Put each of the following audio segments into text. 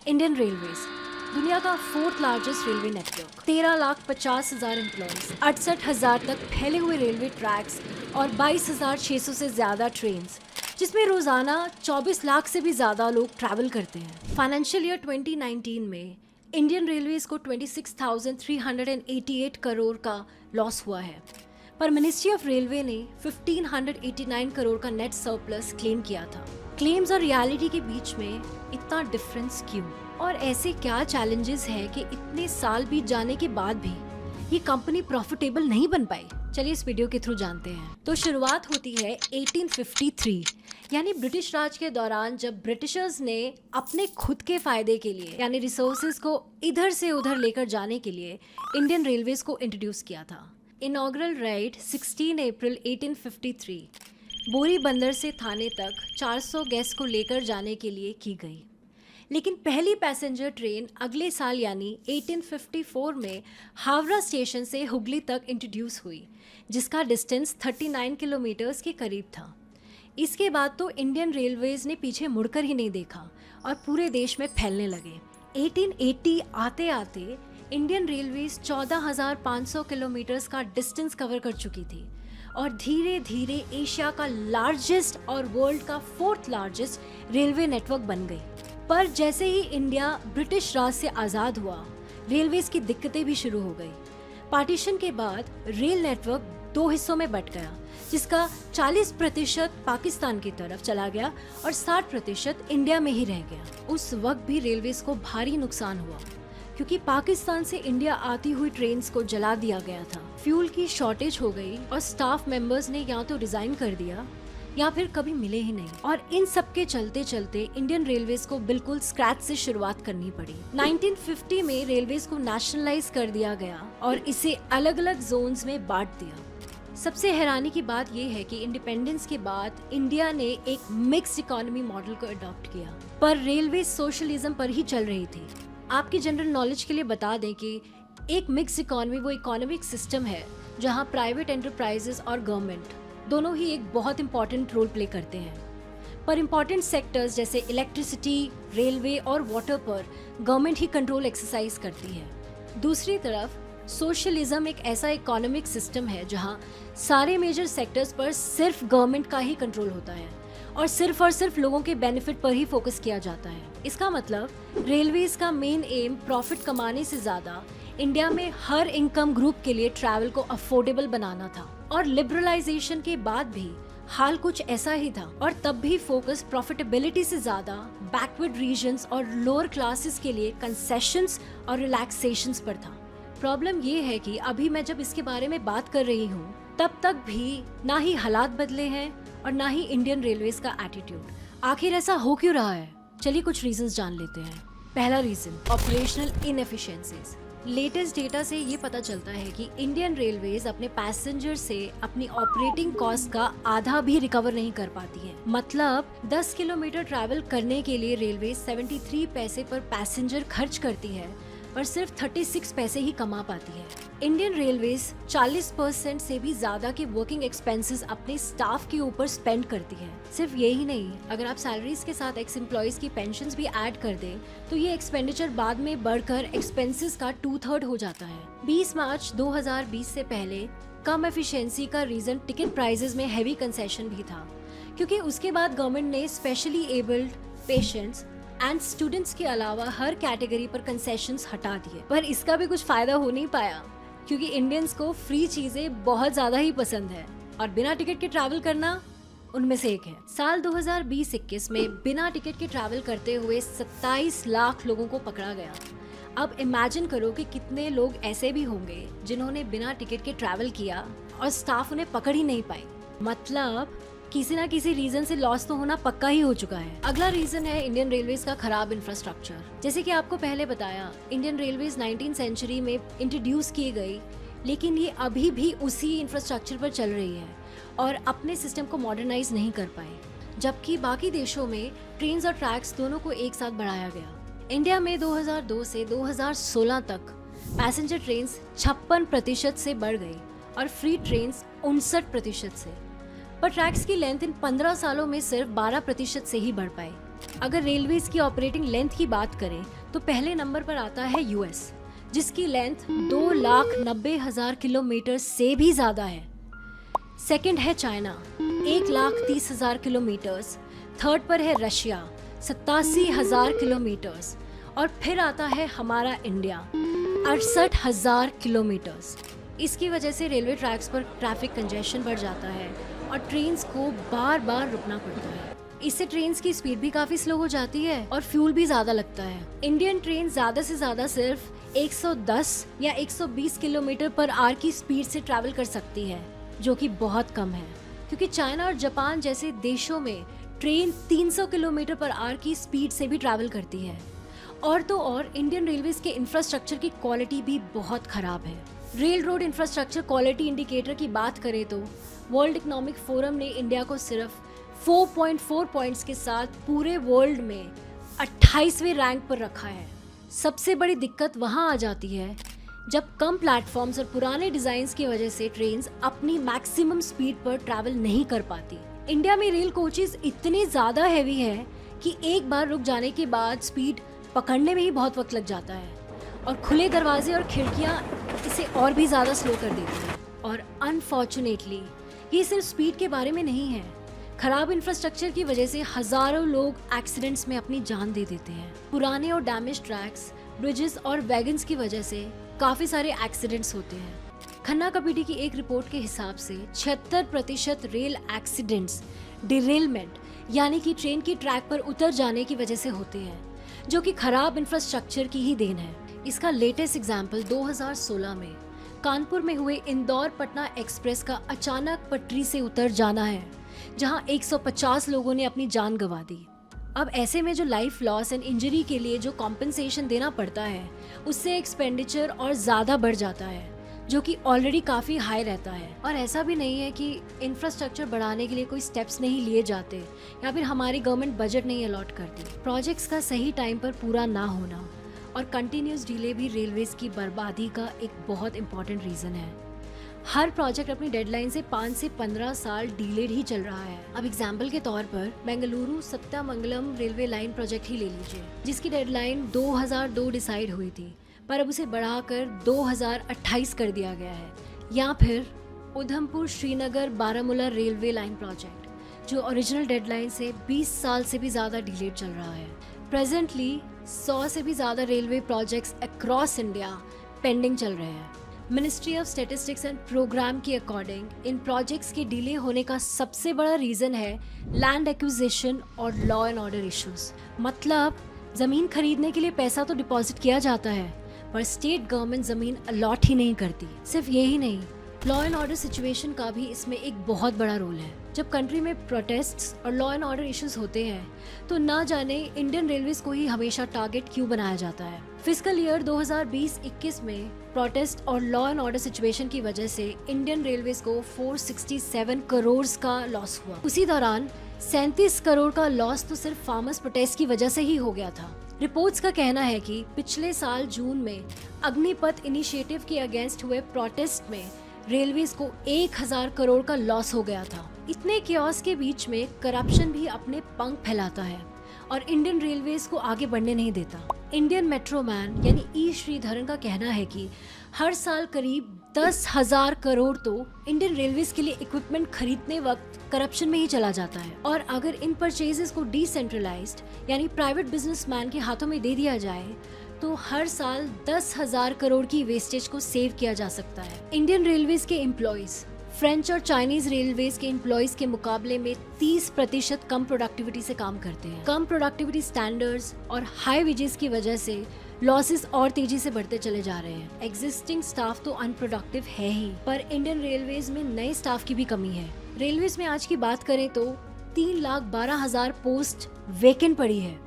Indian railways दुनिया का 4th largest railway network, 13,50,000 employees, 68,000 तक फैले हुए रेलवे ट्रैक्स और 22,600 से ज्यादा ट्रेन्स, जिसमें रोजाना 24 लाख से भी ज्यादा लोग ट्रैवल करते हैं। फाइनेंशियल ईयर 2019 में इंडियन रेलवेज को 26,388 करोड़ का लॉस हुआ है, पर मिनिस्ट्री ऑफ रेलवे ने 1,589 करोड़ का नेट सरप्लस क्लेम किया था। क्लेम्स और रियलिटी के बीच में इतना डिफरेंस क्यों, और ऐसे क्या चैलेंजेस है कि इतने साल बीत जाने के बाद भी ये कंपनी प्रॉफिटेबल नहीं बन पाई? चलिए इस वीडियो के थ्रू जानते हैं। तो शुरुआत होती है 1853 यानी ब्रिटिश राज के दौरान, जब ब्रिटिशर्स ने अपने खुद के फायदे के लिए यानी रिसोर्सेज को इधर से उधर लेकर जाने के लिए इंडियन रेलवेज को इंट्रोड्यूस किया था। इनॉग्रल राइड 16 अप्रैल 1853 बोरी बंदर से थाने तक 400 गेस्ट को लेकर जाने के लिए की गई, लेकिन पहली पैसेंजर ट्रेन अगले साल यानी 1854 में हावड़ा स्टेशन से हुगली तक इंट्रोड्यूस हुई, जिसका डिस्टेंस 39 किलोमीटर्स के करीब था। इसके बाद तो इंडियन रेलवेज ने पीछे मुड़कर ही नहीं देखा और पूरे देश में फैलने लगे। 1880 आते आते इंडियन रेलवेज 14,500 किलोमीटर्स का डिस्टेंस कवर कर चुकी थी और धीरे धीरे एशिया का लार्जेस्ट और वर्ल्ड का 4th लार्जेस्ट रेलवे नेटवर्क बन गई। पर जैसे ही इंडिया ब्रिटिश राज से आज़ाद हुआ, रेलवेज की दिक्कतें भी शुरू हो गई। पार्टीशन के बाद रेल नेटवर्क 2 हिस्सों में बंट गया, जिसका 40% पाकिस्तान की तरफ चला गया और 60% इंडिया में ही रह गया। उस वक्त भी रेलवेज को भारी नुकसान हुआ, क्योंकि पाकिस्तान से इंडिया आती हुई ट्रेन्स को जला दिया गया था। फ्यूल की शॉर्टेज हो गई और स्टाफ मेंबर्स ने या तो रिजाइन कर दिया या फिर कभी मिले ही नहीं। और इन सब के चलते चलते इंडियन रेलवेज को बिल्कुल स्क्रैच से शुरुआत करनी पड़ी। 1950 में रेलवेज को नेशनलाइज कर दिया गया और इसे अलग अलग जोन्स में बांट दिया। सबसे हैरानी की बात यह है कि इंडिपेंडेंस के बाद इंडिया ने एक मिक्स्ड इकोनॉमी मॉडल को अडॉप्ट किया, पर रेलवे सोशलिज्म पर ही चल रही थी। आपकी जनरल नॉलेज के लिए बता दें कि एक मिक्स इकोनॉमी वो इकोनॉमिक सिस्टम है जहां प्राइवेट एंटरप्राइजेस और गवर्नमेंट दोनों ही एक बहुत इंपॉर्टेंट रोल प्ले करते हैं, पर इंपॉर्टेंट सेक्टर्स जैसे इलेक्ट्रिसिटी, रेलवे और वाटर पर गवर्नमेंट ही कंट्रोल एक्सरसाइज करती है। दूसरी तरफ सोशलिज्म एक ऐसा इकोनॉमिक सिस्टम है जहां सारे मेजर सेक्टर्स पर सिर्फ गवर्नमेंट का ही कंट्रोल होता है और सिर्फ लोगों के बेनिफिट पर ही फोकस किया जाता है। इसका मतलब रेलवेज का मेन एम प्रॉफिट कमाने से ज्यादा इंडिया में हर इनकम ग्रुप के लिए ट्रैवल को अफोर्डेबल बनाना था। और लिबरलाइजेशन के बाद भी हाल कुछ ऐसा ही था, और तब भी फोकस प्रॉफिटेबिलिटी से ज्यादा बैकवर्ड रीजन्स और लोअर क्लासेस के लिए कंसेशंस और रिलैक्सेशंस पर था। प्रॉब्लम ये है कि अभी मैं जब इसके बारे में बात कर रही हूँ, तब तक भी ना ही हालात बदले हैं और ना ही इंडियन रेलवेज का एटीट्यूड। आखिर ऐसा हो क्यों रहा है? चलिए कुछ रीजंस जान लेते हैं। पहला reason, operational inefficiencies. Latest data से ये पता चलता है कि इंडियन रेलवेज अपने पैसेंजर से अपनी ऑपरेटिंग कॉस्ट का आधा भी रिकवर नहीं कर पाती है। मतलब 10 किलोमीटर ट्रैवल करने के लिए रेलवे 73 पैसे पर पैसेंजर खर्च करती है, पर सिर्फ 36 पैसे ही कमा पाती है। इंडियन रेलवेज 40% से भी ज्यादा के वर्किंग एक्सपेंसेस अपने स्टाफ के ऊपर स्पेंड करती है। सिर्फ यही नहीं, अगर आप सैलरीज के साथ एक्स एम्प्लॉयज की पेंशन्स भी ऐड कर दें तो ये एक्सपेंडिचर बाद में बढ़कर एक्सपेंसेस का 2/3 हो जाता है। 20 मार्च 2020 से पहले कम एफिशिएंसी का रीजन टिकट प्राइसेस में हैवी कंसेशन भी था, क्योंकि उसके बाद गवर्नमेंट ने specially abled patients and students के अलावा हर कैटेगरी पर कंसेशंस हटा दिए। पर इसका भी कुछ फायदा हो नहीं पाया, क्योंकि इंडियंस को फ्री चीजें बहुत ज्यादा ही पसंद है और बिना टिकट के ट्रैवल करना उनमें से एक है। साल 2020-21 में बिना टिकट के ट्रैवल करते हुए 27 लाख लोगों को पकड़ा गया। अब इमेजिन करो कि कितने लोग ऐसे भी होंगे जिन्होंने बिना टिकट के ट्रैवल किया और स्टाफ उन्हें पकड़ ही नहीं पाई। मतलब किसी ना किसी रीजन से लॉस तो होना पक्का ही हो चुका है। अगला रीजन है इंडियन रेलवेज का खराब इंफ्रास्ट्रक्चर। जैसे कि आपको पहले बताया, इंडियन रेलवेज 19th सेंचुरी में इंट्रोड्यूस की गई, लेकिन ये अभी भी उसी इंफ्रास्ट्रक्चर पर चल रही है और अपने सिस्टम को मॉडर्नाइज नहीं कर पाई, जबकि बाकी देशों में ट्रेन्स और ट्रैक्स दोनों को एक साथ बढ़ाया गया। इंडिया में 2002 से 2016 तक पैसेंजर ट्रेन्स 56% से बढ़ गई और फ्री ट्रेन्स 59% से, पर ट्रैक्स की लेंथ इन 15 सालों में सिर्फ 12% से ही बढ़ पाई। अगर रेलवेज की ऑपरेटिंग लेंथ की बात करें तो पहले नंबर पर आता है यूएस, जिसकी लेंथ 2,90,000 किलोमीटर से भी ज्यादा है। सेकंड है चाइना, 1,30,000 किलोमीटर्स। थर्ड पर है रशिया, 87,000 किलोमीटर्स। और फिर आता है हमारा इंडिया, 68,000 किलोमीटर्स। इसकी वजह से रेलवे ट्रैक्स पर ट्रैफिक कंजेशन बढ़ जाता है और ट्रेन्स को बार बार रुकना पड़ता है। इससे ट्रेन्स की स्पीड भी काफी स्लो हो जाती है और फ्यूल भी ज्यादा लगता है। इंडियन ट्रेन ज्यादा से ज्यादा सिर्फ 110 या 120 किलोमीटर पर आवर की स्पीड से ट्रैवल कर सकती है, जो कि बहुत कम है, क्योंकि चाइना और जापान जैसे देशों में ट्रेन 300 किलोमीटर पर आवर की स्पीड से भी ट्रैवल करती है। और तो और इंडियन रेलवेज के इंफ्रास्ट्रक्चर की क्वालिटी भी बहुत खराब है। Rail road infrastructure quality indicator की बात करें तो वर्ल्ड इकोनॉमिक फोरम ने इंडिया को सिर्फ 4.4 पॉइंट्स के साथ पूरे वर्ल्ड में 28वें रैंक पर रखा है। सबसे बड़ी दिक्कत वहां आ जाती है जब कम प्लेटफॉर्म्स और पुराने डिजाइन की वजह से ट्रेन्स अपनी मैक्सिमम स्पीड पर ट्रैवल नहीं कर पाती। इंडिया में रेल कोचेस इतने ज्यादा हैवी है कि एक बार रुक जाने के बाद स्पीड पकड़ने में ही बहुत वक्त लग जाता है और खुले दरवाजे और खिड़कियां इसे और भी ज्यादा स्लो कर देती हैं। और अनफॉर्चुनेटली ये सिर्फ स्पीड के बारे में नहीं है। खराब इंफ्रास्ट्रक्चर की वजह से हजारों लोग एक्सीडेंट्स में अपनी जान दे देते हैं। पुराने और डैमेज ट्रैक्स, ब्रिजेस और वैगन्स की वजह से काफी सारे एक्सीडेंट्स होते हैं। खन्ना कमेटी की एक रिपोर्ट के हिसाब से 76% रेल एक्सीडेंट्स डिरेलमेंट यानी कि ट्रेन की ट्रैक पर उतर जाने की वजह से होते हैं, जो कि खराब इंफ्रास्ट्रक्चर की ही देन है। इसका लेटेस्ट एग्जाम्पल 2016 में कानपुर में हुए इंदौर पटना एक्सप्रेस का अचानक पटरी से उतर जाना है, जहां 150 लोगों ने अपनी जान गंवा दी। अब ऐसे में जो लाइफ लॉस एंड इंजरी के लिए जो कॉम्पेंसेशन देना पड़ता है, उससे एक्सपेंडिचर और ज़्यादा बढ़ जाता है, जो कि ऑलरेडी काफ़ी हाई रहता है। और ऐसा भी नहीं है कि इंफ्रास्ट्रक्चर बढ़ाने के लिए कोई स्टेप्स नहीं लिए जाते या फिर हमारी गवर्नमेंट बजट नहीं अलॉट करती। प्रोजेक्ट्स का सही टाइम पर पूरा ना होना और कंटिन्यूस डिले भी रेलवेज की बर्बादी का एक बहुत इंपॉर्टेंट रीज़न है। हर प्रोजेक्ट अपनी डेडलाइन से 5 से 15 साल डिलेड ही चल रहा है। अब एग्जाम्पल के तौर पर Bengaluru Sathyamangalam railway line project ही ले लीजिए, जिसकी डेडलाइन 2002 डिसाइड हुई थी, पर अब उसे बढ़ाकर 2028 कर दिया गया है। या फिर Udhampur Srinagar Baramulla railway line project, जो ओरिजिनल डेडलाइन से 20 साल से भी ज़्यादा डिलेड चल रहा है। प्रेजेंटली 100 से भी ज़्यादा railway projects across India pending चल रहे हैं। Ministry of statistics and programme के अकॉर्डिंग इन प्रोजेक्ट्स के डिले होने का सबसे बड़ा रीज़न है लैंड एक्विजिशन और लॉ एंड ऑर्डर इश्यूज। मतलब ज़मीन खरीदने के लिए पैसा तो डिपॉजिट किया जाता है, पर स्टेट गवर्नमेंट ज़मीन अलॉट ही नहीं करती। सिर्फ यही नहीं, लॉ एंड ऑर्डर सिचुएशन का भी इसमें एक बहुत बड़ा रोल है। जब कंट्री में प्रोटेस्ट्स और लॉ एंड ऑर्डर इश्यूज होते हैं तो ना जाने इंडियन रेलवेज को ही हमेशा टारगेट क्यों बनाया जाता है। फिस्कल ईयर 2020-21 में प्रोटेस्ट और लॉ एंड ऑर्डर सिचुएशन की वजह से इंडियन रेलवेज को 467 करोड़ का लॉस हुआ। उसी दौरान 37 करोड़ का लॉस तो सिर्फ फार्मर्स प्रोटेस्ट की वजह से ही हो गया था। रिपोर्ट्स का कहना है कि पिछले साल जून में अग्निपथ इनिशिएटिव के अगेंस्ट हुए प्रोटेस्ट में रेलवेज को 1000 करोड़ का लॉस हो गया था। इतने क्योस के बीच में करप्शन भी अपने पंख फैलाता है और इंडियन रेलवेज को आगे बढ़ने नहीं देता। इंडियन मेट्रो मैन यानी ई श्रीधरन का कहना है कि हर साल करीब 10,000 करोड़ तो इंडियन रेलवेज के लिए इक्विपमेंट खरीदने वक्त करप्शन में ही चला जाता है। और अगर इन परचेजेस को डिसेंट्रलाइज्ड यानी प्राइवेट बिजनेसमैन के हाथों में दे दिया जाए तो हर साल 10,000 करोड़ की वेस्टेज को सेव किया जा सकता है। इंडियन रेलवेज के एम्प्लॉयज फ्रेंच और चाइनीज रेलवेज के एम्प्लॉयज के मुकाबले में 30% कम प्रोडक्टिविटी से काम करते हैं। कम प्रोडक्टिविटी स्टैंडर्ड्स और हाई वेजेस की वजह से लॉसेस और तेजी से बढ़ते चले जा रहे हैं। एग्जिस्टिंग स्टाफ तो अनप्रोडक्टिव है ही, पर इंडियन रेलवेज में नए स्टाफ की भी कमी है। रेलवेज में आज की बात करें तो 3,12,000 पोस्ट वेकेंट पड़ी है,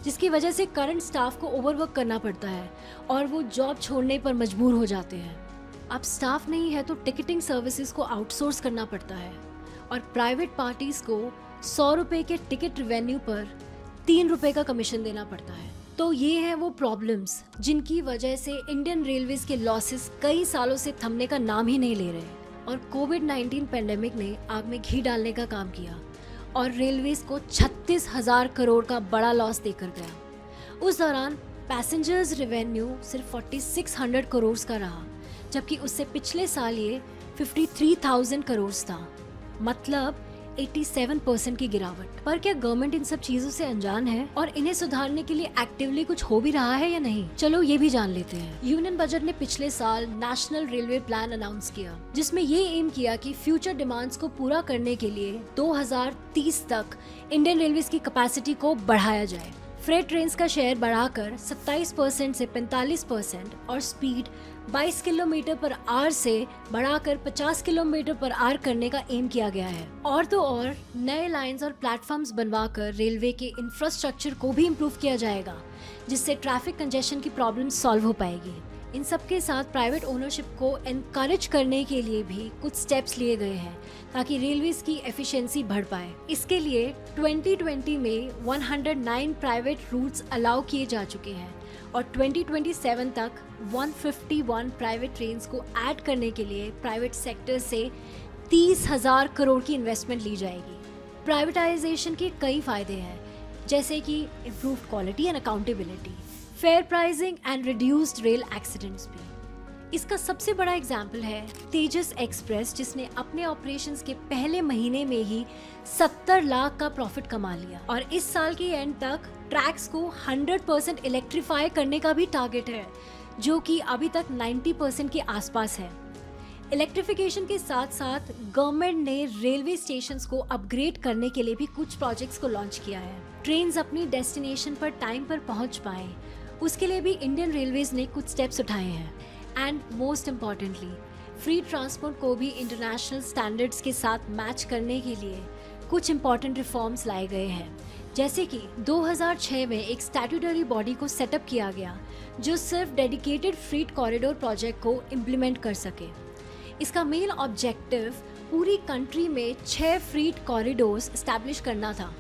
जिसकी वजह से करंट स्टाफ को ओवरवर्क करना पड़ता है और वो जॉब छोड़ने पर मजबूर हो जाते हैं। अब स्टाफ नहीं है तो टिकटिंग सर्विसेज को आउटसोर्स करना पड़ता है और प्राइवेट पार्टीज को 100 रुपए के टिकट रेवेन्यू पर 3 रुपए का कमीशन देना पड़ता है। तो ये हैं वो प्रॉब्लम्स जिनकी वजह से इंडियन रेलवेज के लॉसेस कई सालों से थमने का नाम ही नहीं ले रहे। और कोविड-19 पेंडेमिक ने आग में घी डालने का काम किया और रेलवेज को 36,000 करोड़ का बड़ा लॉस देकर गया। उस दौरान पैसेंजर्स रेवेन्यू सिर्फ 4600 करोड़ का रहा, जबकि उससे पिछले साल ये 53,000 करोड़ था, मतलब 87% की गिरावट। पर क्या गवर्नमेंट इन सब चीजों से अनजान है और इन्हें सुधारने के लिए एक्टिवली कुछ हो भी रहा है या नहीं? चलो ये भी जान लेते हैं। यूनियन बजट ने पिछले साल नेशनल रेलवे प्लान अनाउंस किया, जिसमें ये एम किया कि फ्यूचर डिमांड्स को पूरा करने के लिए 2030 तक इंडियन रेलवेज की कैपेसिटी को बढ़ाया जाए। फ्रेट ट्रेन्स का शेयर बढ़ाकर 27% से 45% और स्पीड 22 किलोमीटर पर आवर से बढ़ाकर 50 किलोमीटर पर आवर करने का एम किया गया है। और तो और नए लाइंस और प्लेटफॉर्म्स बनवाकर रेलवे के इंफ्रास्ट्रक्चर को भी इम्प्रूव किया जाएगा, जिससे ट्रैफिक कंजेशन की प्रॉब्लम सॉल्व हो पाएगी। इन सब के साथ प्राइवेट ओनरशिप को एनकरेज करने के लिए भी कुछ स्टेप्स लिए गए हैं ताकि रेलवेज की एफिशिएंसी बढ़ पाए। इसके लिए 2020 में 109 प्राइवेट रूट्स अलाउ किए जा चुके हैं और 2027 तक 151 प्राइवेट ट्रेन्स को ऐड करने के लिए प्राइवेट सेक्टर से 30,000 करोड़ की इन्वेस्टमेंट ली जाएगी। प्राइवेटाइजेशन के कई फायदे हैं, जैसे कि improve quality and accountability, fair pricing and reduced rail accidents भी। इसका सबसे बड़ा एग्जाम्पल है तेजस एक्सप्रेस, जिसने अपने ऑपरेशंस के पहले महीने में ही 70 लाख का प्रॉफिट कमा लिया और इस साल के एंड तक ट्रैक्स को 100% इलेक्ट्रीफाई करने का भी टारगेट है, जो कि अभी तक 90% के आसपास है। इलेक्ट्रिफिकेशन के साथ साथ गवर्नमेंट ने रेलवे स्टेशंस को अपग्रेड करने के लिए भी कुछ प्रोजेक्ट्स को लॉन्च किया है। ट्रेन्स अपनी डेस्टिनेशन पर टाइम पर पहुंच पाए, उसके लिए भी इंडियन रेलवेज ने कुछ स्टेप्स उठाए हैं। And most importantly, free transport को भी इंटरनेशनल स्टैंडर्ड्स के साथ मैच करने के लिए कुछ इम्पॉर्टेंट रिफॉर्म्स लाए गए हैं, जैसे कि 2006 में एक स्टैट्यूटरी बॉडी को सेटअप किया गया जो सिर्फ डेडिकेटेड फ्रीट कॉरिडोर प्रोजेक्ट को इम्प्लीमेंट कर सके। इसका मेन ऑब्जेक्टिव पूरी कंट्री में 6 फ्रीट कॉरिडोर्स एस्टैब्लिश करना था,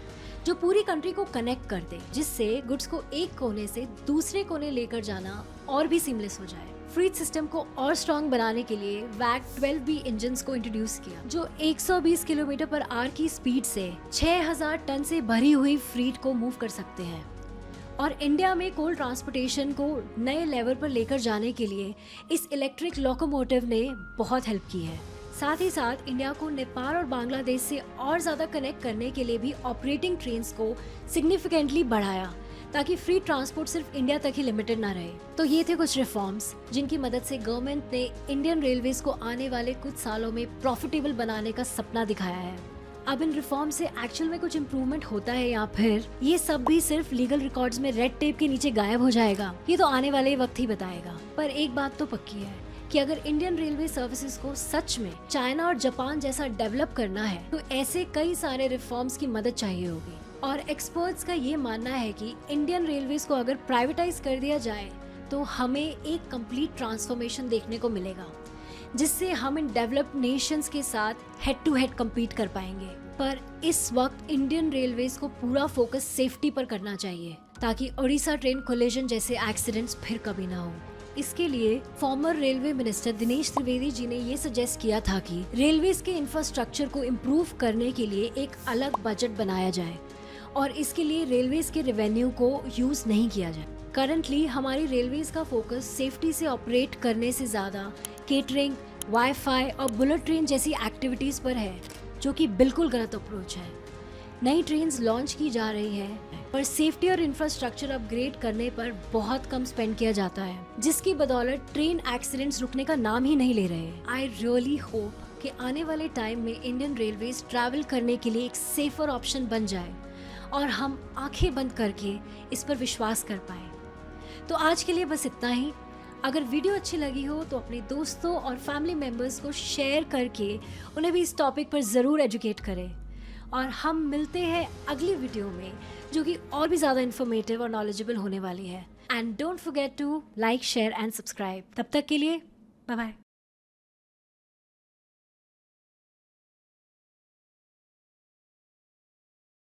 जो पूरी कंट्री को कनेक्ट कर दे, जिससे गुड्स को एक कोने से दूसरे कोने लेकर जाना और भी सीमलेस हो जाए। फ्रीट सिस्टम को और स्ट्रॉन्ग बनाने के लिए वैग 12B इंजन्स को इंट्रोड्यूस किया, जो 120 किलोमीटर पर आवर की स्पीड से 6000 टन से भरी हुई फ्रीट को मूव कर सकते हैं। और इंडिया में कोल ट्रांसपोर्टेशन को नए लेवल पर लेकर जाने के लिए इस इलेक्ट्रिक लोकोमोटिव ने बहुत हेल्प की है। साथ ही साथ इंडिया को नेपाल और बांग्लादेश से और ज्यादा कनेक्ट करने के लिए भी ऑपरेटिंग ट्रेन्स को सिग्निफिकेंटली बढ़ाया, ताकि फ्री ट्रांसपोर्ट सिर्फ इंडिया तक ही लिमिटेड ना रहे। तो ये थे कुछ रिफॉर्म्स जिनकी मदद से गवर्नमेंट ने इंडियन रेलवेज को आने वाले कुछ सालों में प्रॉफिटेबल बनाने का सपना दिखाया है। अब इन रिफॉर्म से एक्चुअल में कुछ इम्प्रूवमेंट होता है या फिर ये सब भी सिर्फ लीगल रिकॉर्ड्स में रेड टेप के नीचे गायब हो जाएगा, ये तो आने वाले वक्त ही बताएगा। पर एक बात तो पक्की है कि अगर इंडियन रेलवे सर्विसेज को सच में चाइना और जापान जैसा डेवलप करना है तो ऐसे कई सारे रिफॉर्म्स की मदद चाहिए होगी। और एक्सपर्ट्स का ये मानना है कि इंडियन रेलवेज को अगर प्राइवेटाइज कर दिया जाए तो हमें एक कंप्लीट ट्रांसफॉर्मेशन देखने को मिलेगा, जिससे हम इन डेवलप्ड नेशंस के साथ हेड टू हेड कम्पीट कर पाएंगे। पर इस वक्त इंडियन रेलवेज को पूरा फोकस सेफ्टी पर करना चाहिए, ताकि ओडिशा ट्रेन कोलिजन जैसे एक्सीडेंट्स फिर कभी ना हो। इसके लिए former railway minister Dinesh Trivedi ji ने ये सजेस्ट किया था कि रेलवेज के इंफ्रास्ट्रक्चर को इम्प्रूव करने के लिए एक अलग बजट बनाया जाए और इसके लिए रेलवेज के रेवेन्यू को यूज नहीं किया जाए। करंटली हमारी रेलवेज का फोकस सेफ्टी से ऑपरेट करने से ज्यादा केटरिंग, वाईफाई और बुलेट ट्रेन जैसी एक्टिविटीज पर है, जो कि बिल्कुल गलत अप्रोच है। नई ट्रेन्स लॉन्च की जा रही है, पर सेफ्टी और इंफ्रास्ट्रक्चर अपग्रेड करने पर बहुत कम स्पेंड किया जाता है, जिसकी बदौलत ट्रेन एक्सीडेंट्स रुकने का नाम ही नहीं ले रहे। आई रियली होप कि आने वाले टाइम में इंडियन रेलवेज ट्रैवल करने के लिए एक सेफर ऑप्शन बन जाए और हम आंखें बंद करके इस पर विश्वास कर पाए। तो आज के लिए बस इतना ही। अगर वीडियो अच्छी लगी हो तो अपने दोस्तों और फैमिली मेम्बर्स को शेयर करके उन्हें भी इस टॉपिक पर ज़रूर एजुकेट करें। और हम मिलते हैं अगली वीडियो में, जो कि और भी ज़्यादा इन्फॉर्मेटिव और नॉलेजेबल होने वाली है। And don't forget to like, share and subscribe. तब तक के लिए बाय बाय।